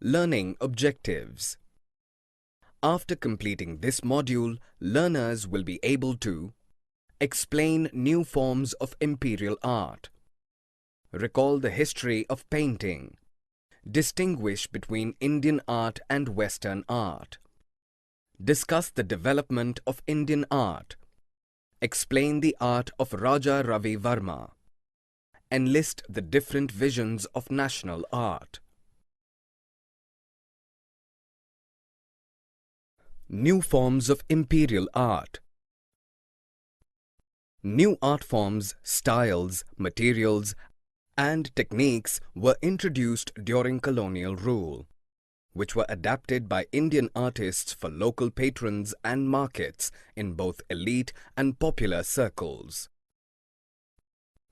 Learning objectives. After completing this module, learners will be able to explain new forms of imperial art, recall the history of painting, distinguish between Indian art and Western art, discuss the development of Indian art, explain the art of Raja Ravi Varma, enlist the different visions of national art. New forms of imperial art. New art forms, styles, materials, and techniques were introduced during colonial rule, which were adapted by Indian artists for local patrons and markets in both elite and popular circles.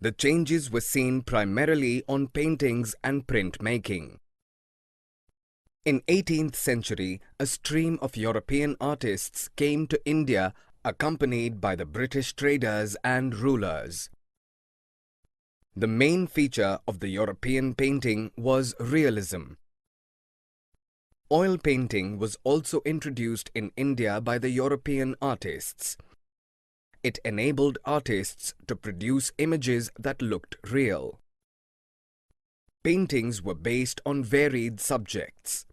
The changes were seen primarily on paintings and printmaking. In 18th century, a stream of European artists came to India accompanied by the British traders and rulers. The main feature of the European painting was realism. Oil painting was also introduced in India by the European artists. It enabled artists to produce images that looked real. Paintings were based on varied subjects.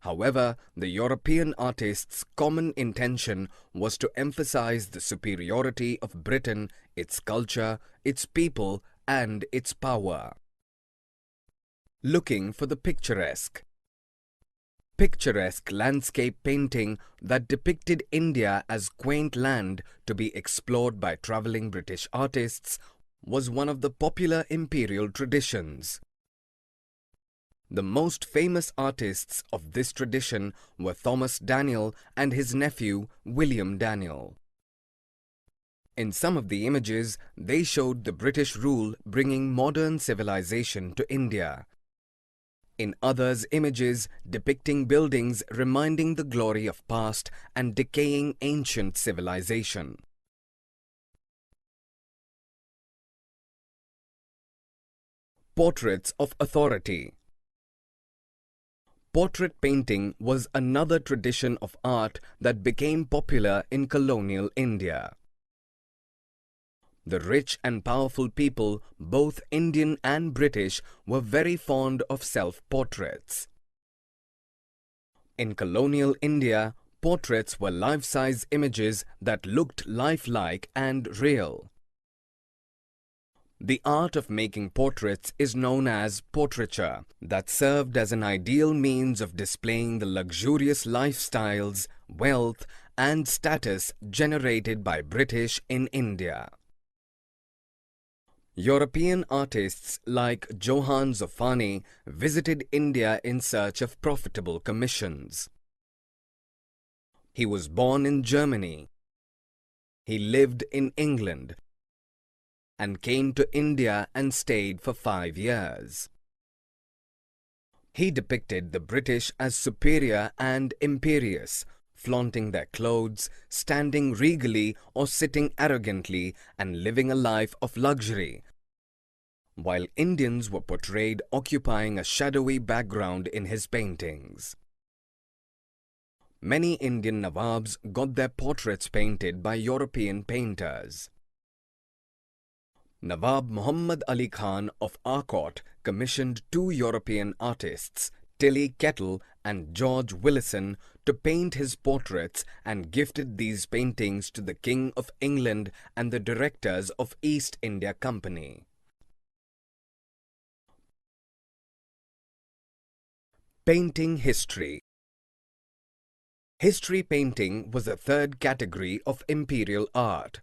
However, the European artists' common intention was to emphasize the superiority of Britain, its culture, its people, and its power. Looking for the picturesque. Picturesque landscape painting that depicted India as quaint land to be explored by travelling British artists was one of the popular imperial traditions. The most famous artists of this tradition were Thomas Daniel and his nephew William Daniel. In some of the images, they showed the British rule bringing modern civilization to India. In others, images depicting buildings reminding the glory of past and decaying ancient civilization. Portraits of authority. Portrait painting was another tradition of art that became popular in colonial India. The rich and powerful people, both Indian and British, were very fond of self-portraits. In colonial India, portraits were life-size images that looked lifelike and real. The art of making portraits is known as portraiture, that served as an ideal means of displaying the luxurious lifestyles, wealth, and status generated by British in India. European artists like Johann Zoffany visited India in search of profitable commissions. He was born in Germany. He lived in England and came to India and stayed for 5 years. He depicted the British as superior and imperious, flaunting their clothes, standing regally or sitting arrogantly and living a life of luxury, while Indians were portrayed occupying a shadowy background in his paintings. Many Indian Nawabs got their portraits painted by European painters. Nawab Muhammad Ali Khan of Arcot commissioned 2 European artists, Tilly Kettle and George Willison, to paint his portraits and gifted these paintings to the King of England and the directors of East India Company. Painting history. History painting was a third category of imperial art.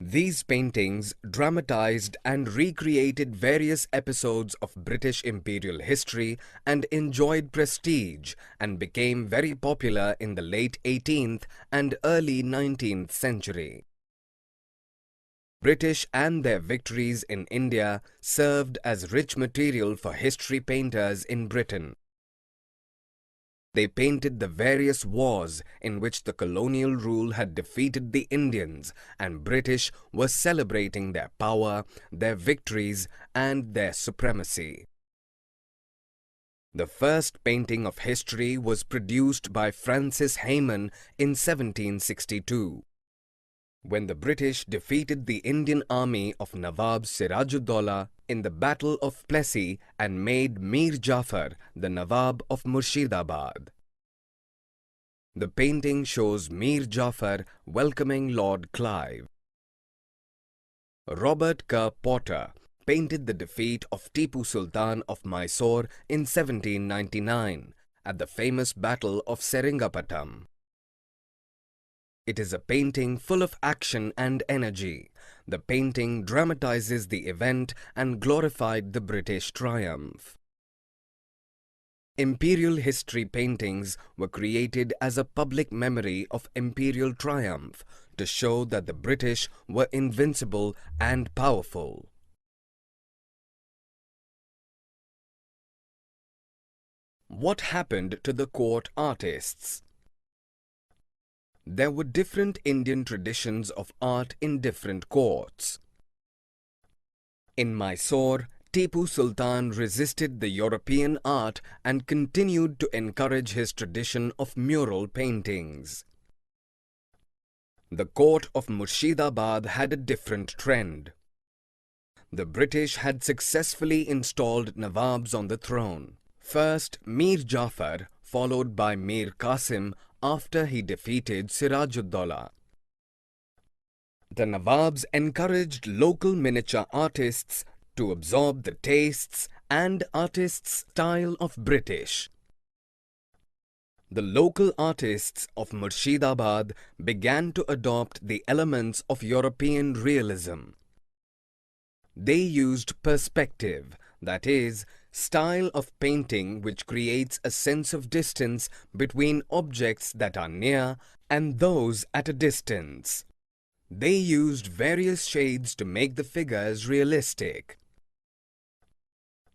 These paintings dramatized and recreated various episodes of British imperial history and enjoyed prestige and became very popular in the late 18th and early 19th century. British and their victories in India served as rich material for history painters in Britain. They painted the various wars in which the colonial rule had defeated the Indians, and British were celebrating their power, their victories, and their supremacy. The first painting of history was produced by Francis Hayman in 1762. When the British defeated the Indian army of Nawab Sirajuddaulah in the Battle of Plessis and made Mir Jafar the Nawab of Murshidabad. The painting shows Mir Jafar welcoming Lord Clive. Robert Kerr Potter painted the defeat of Tipu Sultan of Mysore in 1799 at the famous Battle of Seringapatam. It is a painting full of action and energy. The painting dramatizes the event and glorified the British triumph. Imperial history paintings were created as a public memory of imperial triumph to show that the British were invincible and powerful. What happened to the court artists? There were different Indian traditions of art in different courts. In Mysore, Tipu Sultan resisted the European art and continued to encourage his tradition of mural paintings. The court of Murshidabad had a different trend. The British had successfully installed Nawabs on the throne. First Mir Jafar, followed by Mir Qasim after he defeated Sirajuddaulah. The Nawabs encouraged local miniature artists to absorb the tastes and artists' style of British. The local artists of Murshidabad began to adopt the elements of European realism. They used perspective, that is, style of painting which creates a sense of distance between objects that are near and those at a distance. They used various shades to make the figures realistic.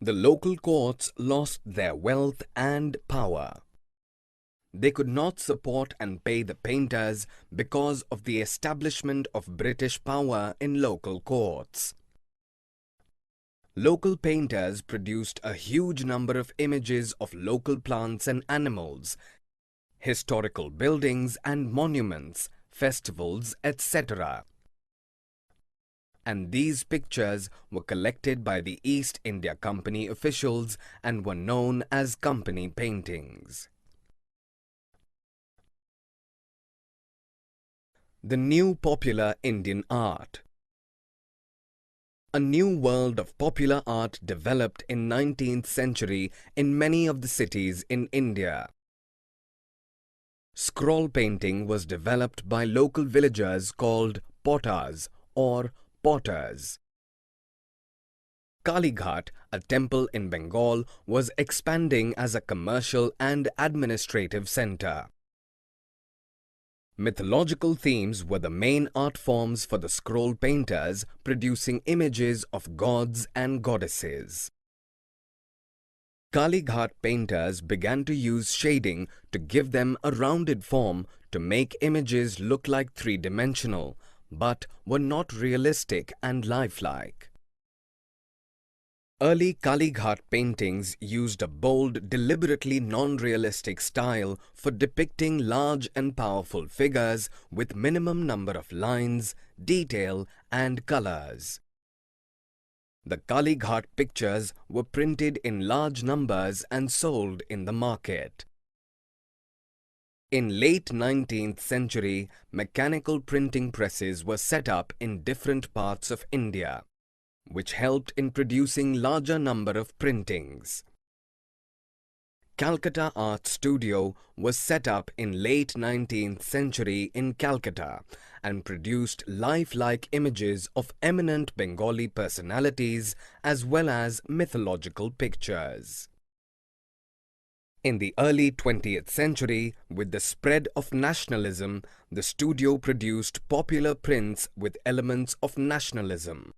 The local courts lost their wealth and power. They could not support and pay the painters because of the establishment of British power in local courts. Local painters produced a huge number of images of local plants and animals, historical buildings and monuments, festivals, etc. And these pictures were collected by the East India Company officials and were known as company paintings. The new popular Indian art. A new world of popular art developed in 19th century in many of the cities in India. Scroll painting was developed by local villagers called potters or potters. Kalighat, a temple in Bengal, was expanding as a commercial and administrative center. Mythological themes were the main art forms for the scroll painters, producing images of gods and goddesses. Kalighat painters began to use shading to give them a rounded form to make images look like three-dimensional, but were not realistic and lifelike. Early Kalighat paintings used a bold, deliberately non-realistic style for depicting large and powerful figures with minimum number of lines, detail and colors. The Kalighat pictures were printed in large numbers and sold in the market. In late 19th century, mechanical printing presses were set up in different parts of India, which helped in producing larger number of printings. Calcutta Art Studio was set up in late 19th century in Calcutta and produced lifelike images of eminent Bengali personalities as well as mythological pictures. In the early 20th century, with the spread of nationalism, the studio produced popular prints with elements of nationalism.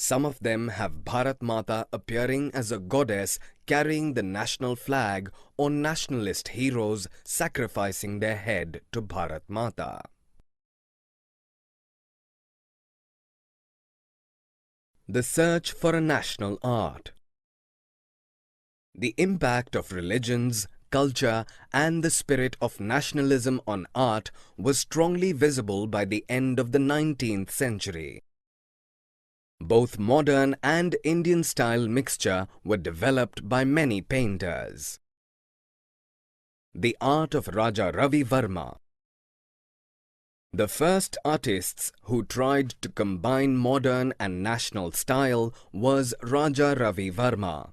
Some of them have Bharat Mata appearing as a goddess carrying the national flag or nationalist heroes sacrificing their head to Bharat Mata. The search for a national art. The impact of religions, culture, and the spirit of nationalism on art was strongly visible by the end of the 19th century. Both modern and Indian style mixture were developed by many painters. The art of Raja Ravi Varma. The first artists who tried to combine modern and national style was Raja Ravi Varma.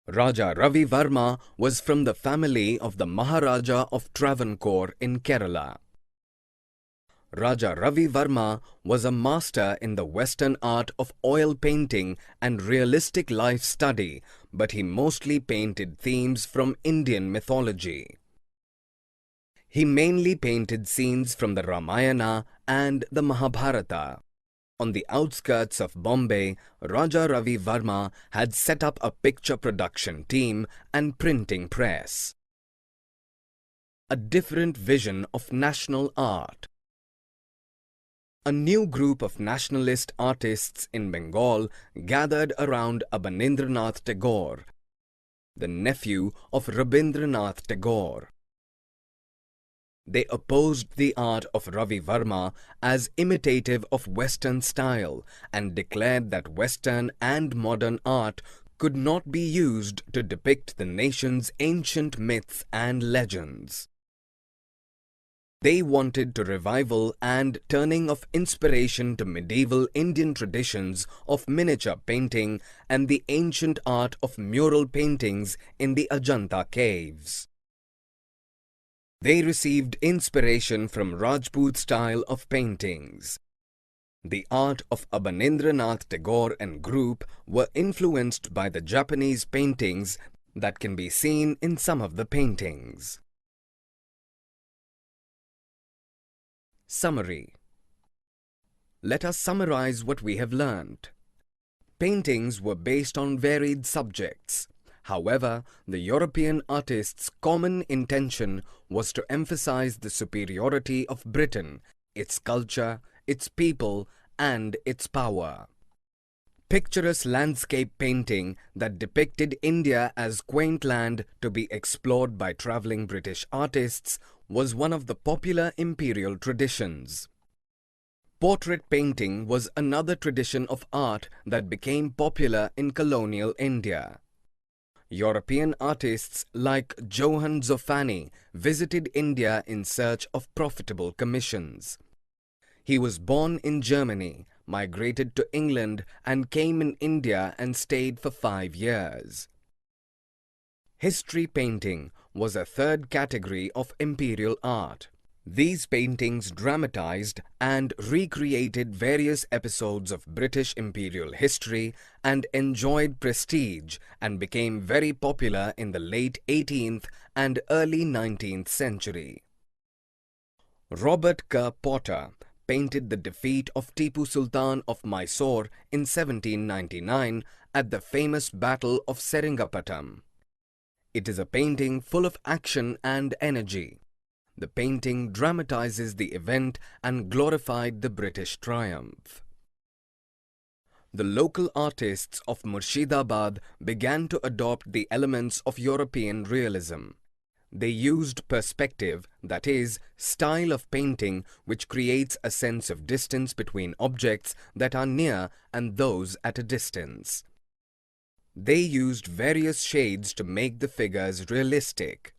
Raja Ravi Varma was from the family of the Maharaja of Travancore in Kerala. Raja Ravi Varma was a master in the Western art of oil painting and realistic life study, but he mostly painted themes from Indian mythology. He mainly painted scenes from the Ramayana and the Mahabharata. On the outskirts of Bombay, Raja Ravi Varma had set up a picture production team and printing press. A different vision of national art. A new group of nationalist artists in Bengal gathered around Abanindranath Tagore, the nephew of Rabindranath Tagore. They opposed the art of Ravi Varma as imitative of Western style and declared that Western and modern art could not be used to depict the nation's ancient myths and legends. They wanted to revival and turning of inspiration to medieval Indian traditions of miniature painting and the ancient art of mural paintings in the Ajanta caves. They received inspiration from Rajput style of paintings. The art of Abanindranath Tagore and group were influenced by the Japanese paintings that can be seen in some of the paintings. Summary. Let us summarize what we have learned. Paintings were based on varied subjects. However, the European artists' common intention was to emphasize the superiority of Britain, its culture, its people, and its power. Picturesque landscape painting that depicted India as quaint land to be explored by traveling British artists was one of the popular imperial traditions. Portrait painting was another tradition of art that became popular in colonial India. European artists like Johann Zoffany visited India in search of profitable commissions. He was born in Germany, migrated to England, and came in India and stayed for 5 years. History painting was a third category of imperial art. These paintings dramatized and recreated various episodes of British imperial history and enjoyed prestige and became very popular in the late 18th and early 19th century. Robert Kerr Potter painted the defeat of Tipu Sultan of Mysore in 1799 at the famous Battle of Seringapatam. It is a painting full of action and energy. The painting dramatizes the event and glorified the British triumph. The local artists of Murshidabad began to adopt the elements of European realism. They used perspective, that is, style of painting which creates a sense of distance between objects that are near and those at a distance. They used various shades to make the figures realistic.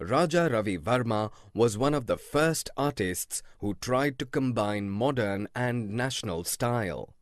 Raja Ravi Varma was one of the first artists who tried to combine modern and national style.